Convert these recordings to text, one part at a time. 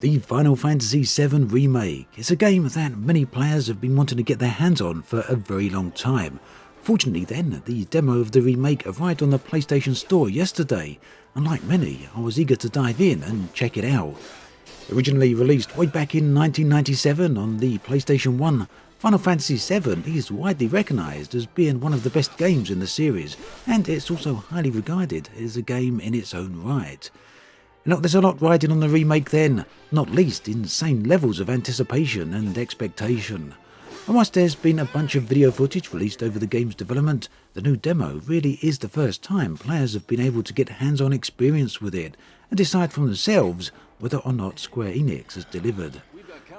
The Final Fantasy VII Remake is a game that many players have been wanting to get their hands on for a very long time. Fortunately then, the demo of the remake arrived on the PlayStation Store yesterday, and like many, I was eager to dive in and check it out. Originally released way back in 1997 on the PlayStation 1, Final Fantasy VII is widely recognised as being one of the best games in the series, and it's also highly regarded as a game in its own right. Now, there's a lot riding on the remake then, not least insane levels of anticipation and expectation. And whilst there's been a bunch of video footage released over the game's development, the new demo really is the first time players have been able to get hands-on experience with it and decide for themselves whether or not Square Enix has delivered.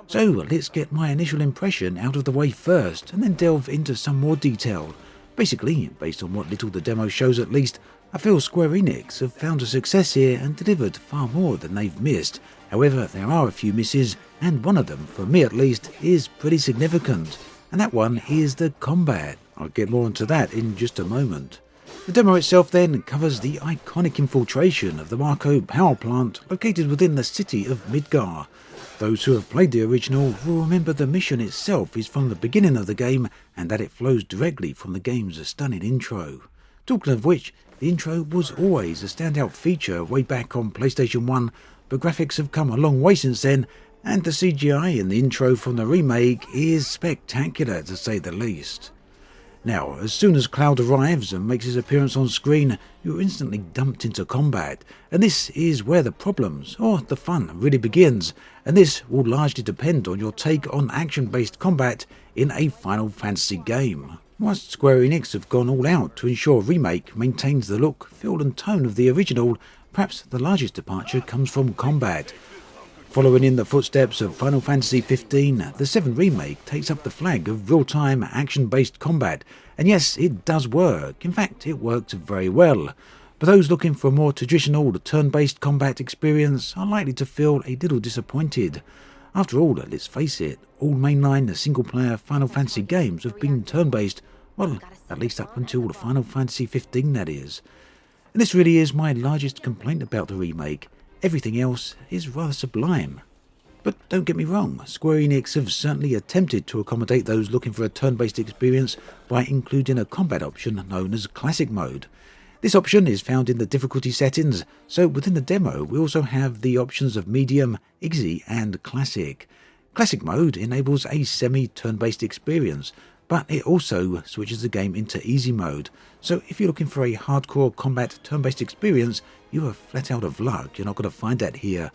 So let's get my initial impression out of the way first and then delve into some more detail. Basically, based on what little the demo shows at least, I feel Square Enix have found a success here and delivered far more than they've missed. However, there are a few misses, and one of them, for me at least, is pretty significant. And that one is the combat. I'll get more onto that in just a moment. The demo itself then covers the iconic infiltration of the Marco power plant located within the city of Midgar. Those who have played the original will remember the mission itself is from the beginning of the game and that it flows directly from the game's stunning intro. Talking of which, the intro was always a standout feature way back on PlayStation 1, but graphics have come a long way since then, and the CGI in the intro from the remake is spectacular to say the least. Now, as soon as Cloud arrives and makes his appearance on screen, you're instantly dumped into combat, and this is where the problems, or the fun, really begins, and this will largely depend on your take on action-based combat in a Final Fantasy game. Whilst Square Enix have gone all out to ensure Remake maintains the look, feel and tone of the original, perhaps the largest departure comes from combat. Following in the footsteps of Final Fantasy XV, the 7 Remake takes up the flag of real-time action-based combat, and yes, it does work. In fact, it works very well. But those looking for a more traditional turn-based combat experience are likely to feel a little disappointed. After all, let's face it, all mainline single-player Final Fantasy games have been turn-based, well, at least up until the Final Fantasy XV, that is. And this really is my largest complaint about the remake. Everything else is rather sublime. But don't get me wrong, Square Enix have certainly attempted to accommodate those looking for a turn-based experience by including a combat option known as Classic Mode. This option is found in the difficulty settings, so within the demo we also have the options of Medium, Easy and Classic. Classic Mode enables a semi-turn-based experience, but it also switches the game into Easy Mode, so if you're looking for a hardcore combat turn-based experience, you are flat out of luck, you're not going to find that here.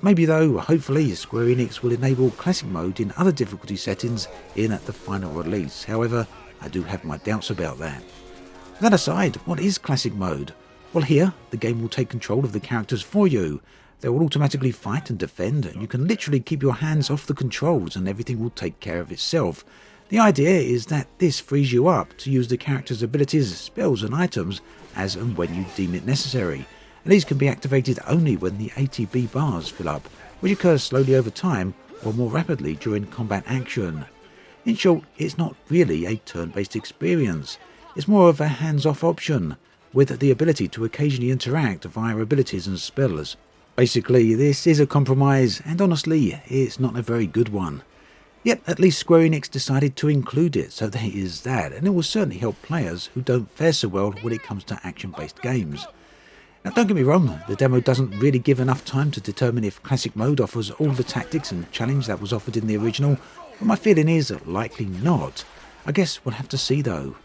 Maybe though, hopefully Square Enix will enable Classic Mode in other difficulty settings in the final release, however, I do have my doubts about that. That aside, what is Classic Mode? Well, here, the game will take control of the characters for you. They will automatically fight and defend, and you can literally keep your hands off the controls and everything will take care of itself. The idea is that this frees you up to use the character's abilities, spells and items as and when you deem it necessary, and these can be activated only when the ATB bars fill up, which occurs slowly over time or more rapidly during combat action. In short, it's not really a turn-based experience. It's more of a hands-off option, with the ability to occasionally interact via abilities and spells. Basically, this is a compromise, and honestly, it's not a very good one. Yet, at least Square Enix decided to include it, so there is that, and it will certainly help players who don't fare so well when it comes to action-based games. Now, don't get me wrong, the demo doesn't really give enough time to determine if Classic Mode offers all the tactics and challenge that was offered in the original, but my feeling is likely not. I guess we'll have to see though.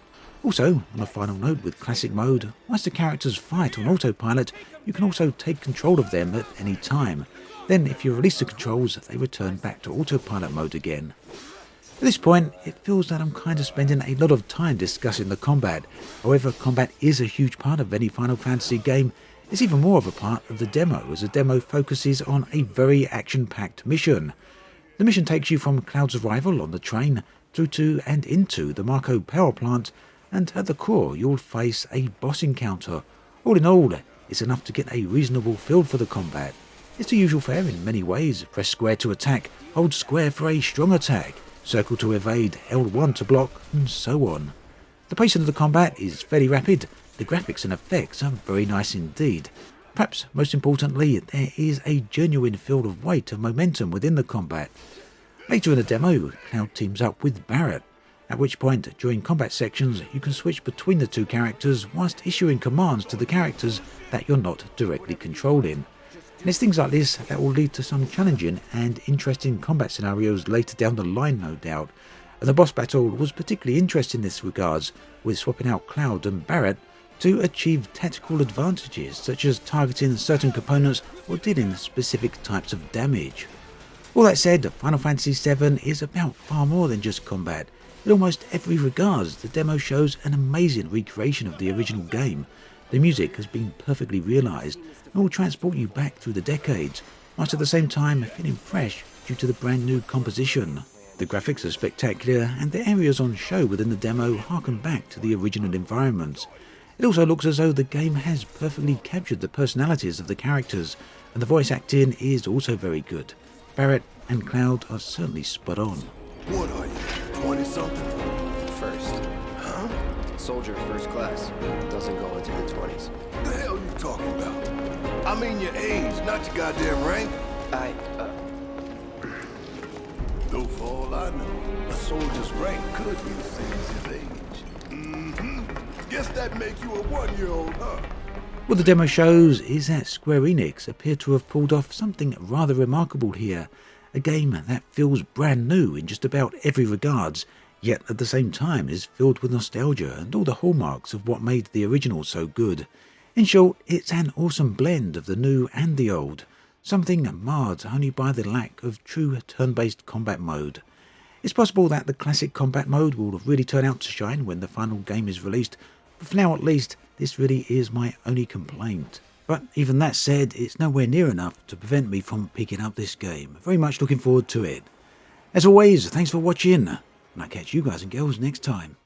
Also, on a final note with Classic Mode, once the characters fight on autopilot, you can also take control of them at any time. Then, if you release the controls, they return back to autopilot mode again. At this point, it feels that I'm kind of spending a lot of time discussing the combat. However, combat is a huge part of any Final Fantasy game. It's even more of a part of the demo, as the demo focuses on a very action-packed mission. The mission takes you from Cloud's arrival on the train through to and into the Marco power plant, and at the core you'll face a boss encounter. All in all, it's enough to get a reasonable feel for the combat. It's the usual fare in many ways. Press square to attack, hold square for a strong attack, circle to evade, L1 to block, and so on. The pacing of the combat is fairly rapid, the graphics and effects are very nice indeed. Perhaps most importantly, there is a genuine feel of weight and momentum within the combat. Later in the demo, Cloud teams up with Barrett, at which point during combat sections you can switch between the two characters whilst issuing commands to the characters that you're not directly controlling. And it's things like this that will lead to some challenging and interesting combat scenarios later down the line, no doubt. And the boss battle was particularly interesting in this regards, with swapping out Cloud and Barrett to achieve tactical advantages such as targeting certain components or dealing specific types of damage. All that said, Final Fantasy VII is about far more than just combat. In almost every regard, the demo shows an amazing recreation of the original game. The music has been perfectly realised and will transport you back through the decades, whilst at the same time feeling fresh due to the brand new composition. The graphics are spectacular and the areas on show within the demo harken back to the original environments. It also looks as though the game has perfectly captured the personalities of the characters, and the voice acting is also very good. Barrett and Cloud are certainly spot on. What are you, 20-something? First. Huh? Soldier first class. Doesn't go into the 20s. The hell you talking about? I mean your age, not your goddamn rank. Though for all I know, a soldier's rank could be the same as his age. Guess that make you a 1-year-old, huh? What the demo shows is that Square Enix appear to have pulled off something rather remarkable here. A game that feels brand new in just about every regards, yet at the same time is filled with nostalgia and all the hallmarks of what made the original so good. In short, it's an awesome blend of the new and the old, something marred only by the lack of true turn-based combat mode. It's possible that the classic combat mode will really turn out to shine when the final game is released, but for now at least, this really is my only complaint. But even that said, it's nowhere near enough to prevent me from picking up this game. Very much looking forward to it. As always, thanks for watching, and I'll catch you guys and girls next time.